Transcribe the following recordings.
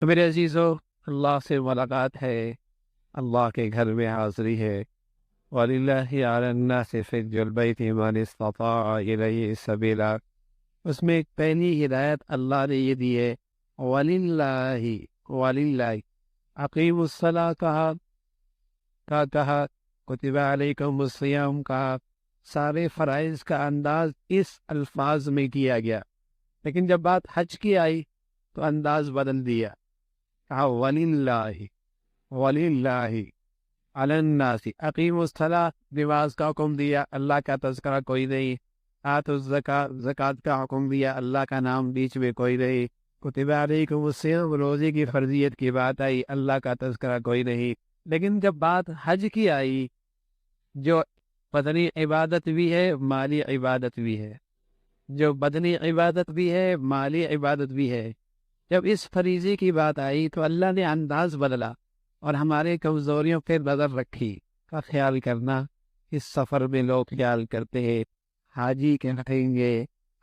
تو میرے عزیزو، اللہ سے ملاقات ہے، اللہ کے گھر میں حاضری ہے۔ وَلِلَّهِ عَلَى النَّاسِ حِجُّ الْبَيْتِ مَنِ اسْتَطَاعَ إِلَيْهِ سَبِيلًا۔ اس میں ایک پہلی ہدایت اللہ نے یہ دی ہے، وَلِلَّهِ وَلِلَّهِ اقیم الصلاۃ کہا، کتب علیکم الصیام کہا، سارے فرائض کا انداز اس الفاظ میں کیا گیا، لیکن جب بات حج کی آئی تو انداز بدل دیا، کہا وللہ علی الناس اقیم الصلاۃ، نماز کا حکم دیا، اللہ کا تذکرہ کوئی نہیں، آتوا الزکاۃ، زکوٰۃ کا حکم دیا، اللہ کا نام بیچ میں کوئی نہیں، کتب علیکم الصیام، روزے کی فرضیت کی بات آئی، اللہ کا تذکرہ کوئی نہیں۔ لیکن جب بات حج کی آئی، جو بدنی عبادت بھی ہے مالی عبادت بھی ہے، جو بدنی عبادت بھی ہے مالی عبادت بھی ہے، جب اس فریضے کی بات آئی تو اللہ نے انداز بدلا اور ہمارے کمزوریوں پہ نظر رکھی کا خیال کرنا۔ اس سفر میں لوگ خیال کرتے ہیں حاجی کہیں گے،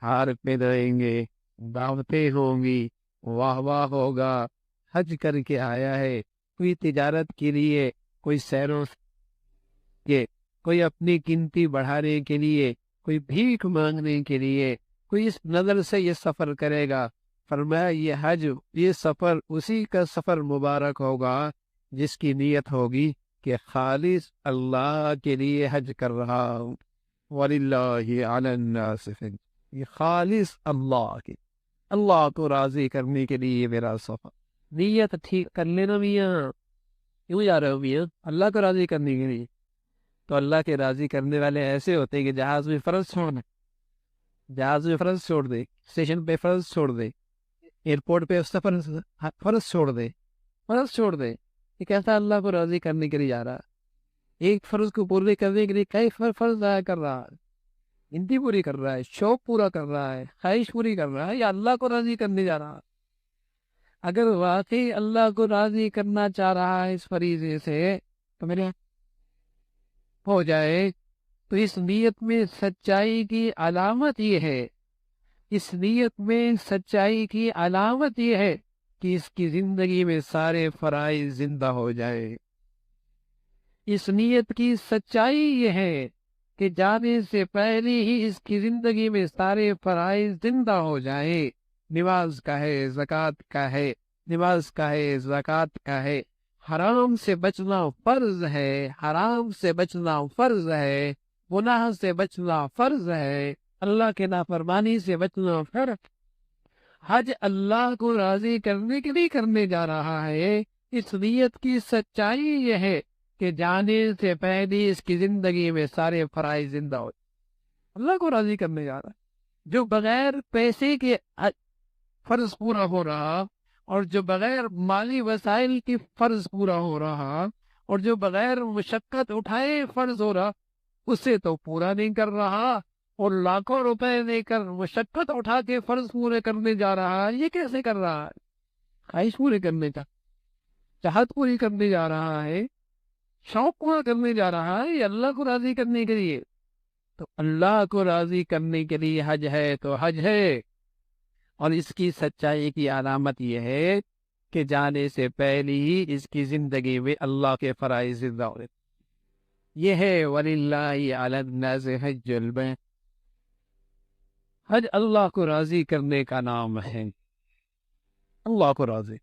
ہار پہ رہیں گے، دعوتیں ہوں گی، واہ واہ ہوگا، حج کر کے آیا ہے، کوئی تجارت کے لیے، کوئی سیروں کے، کوئی اپنی قیمتی بڑھانے کے لیے، کوئی بھیک مانگنے کے لیے، کوئی اس نظر سے یہ سفر کرے گا۔ فرمایا یہ حج، یہ سفر اسی کا سفر مبارک ہوگا جس کی نیت ہوگی کہ خالص اللہ کے لیے حج کر رہا ہوں۔ وَلِلَّهِ عَلَى النَّاسِ حِجُّ، یہ خالص اللہ کی، اللہ کو راضی کرنے کے لیے میرا سفر۔ نیت ٹھیک کر لینا میاں، کیوں جا رہے ہو میاں؟ اللہ کو راضی کرنے کے لیے۔ تو اللہ کے راضی کرنے والے ایسے ہوتے ہیں کہ جہاز میں فرض چھوڑ دیں، جہاز میں فرض چھوڑ دے، اسٹیشن پہ فرض چھوڑ دے، ایئرپورٹ پہ سفر فرض چھوڑ دے، فرض چھوڑ دے۔ یہ کیسا اللہ کو راضی کرنے کے لیے جا رہا ہے؟ ایک فرض کو پورے کرنے کے لیے کئی فرض ضائع کر رہا ہے، گنتی پوری کر رہا ہے، شوق پورا کر رہا ہے، خواہش پوری کر رہا ہے، یا اللہ کو راضی کرنے جا رہا ہے؟ اگر واقعی اللہ کو راضی کرنا چاہ رہا ہے اس فریضے سے تو میرے ہو جائے، تو اس نیت میں سچائی کی علامت یہ ہے، اس نیت میں سچائی کی علامت یہ ہے کہ اس کی زندگی میں سارے فرائض زندہ ہو جائے۔ اس نیت کی سچائی یہ ہے کہ جانے سے پہلے ہی اس کی زندگی میں سارے فرائض زندہ ہو جائیں۔ نماز کا ہے، زکوٰۃ کا ہے، نماز کا ہے، زکوٰۃ کا ہے، حرام سے بچنا فرض ہے، حرام سے بچنا فرض ہے، گناہ سے بچنا فرض ہے، اللہ کے نافرمانی سے بچنا فرض۔ حج اللہ کو راضی کرنے کے لیے کرنے جا رہا ہے۔ اس نیت کی سچائی یہ ہے کہ جانے سے پہلے اس کی زندگی میں سارے فرائض زندہ ہو، اللہ کو راضی کرنے جا رہا ہے۔ جو بغیر پیسے کے فرض پورا ہو رہا، اور جو بغیر مالی وسائل کی فرض پورا ہو رہا، اور جو بغیر مشقت اٹھائے فرض ہو رہا، اسے تو پورا نہیں کر رہا، اور لاکھوں روپے لے کر مشقت اٹھا کے فرض پورے کرنے جا رہا ہے۔ یہ کیسے کر رہا ہے؟ خواہش پوری کرنے کا، چاہت پوری کرنے جا رہا ہے، شوق پورا کرنے جا رہا ہے، یہ اللہ کو راضی کرنے کے لیے۔ تو اللہ کو راضی کرنے کے لیے حج ہے تو حج ہے، اور اس کی سچائی کی علامت یہ ہے کہ جانے سے پہلے ہی اس کی زندگی میں اللہ کے فرائض زندہ ہو رہے۔ یہ ہے وَلِلَّهِ عَلَى النَّاسِ حِجُّ الْبَيْتِ، حج اللہ کو راضی کرنے کا نام ہے، اللہ کو راضی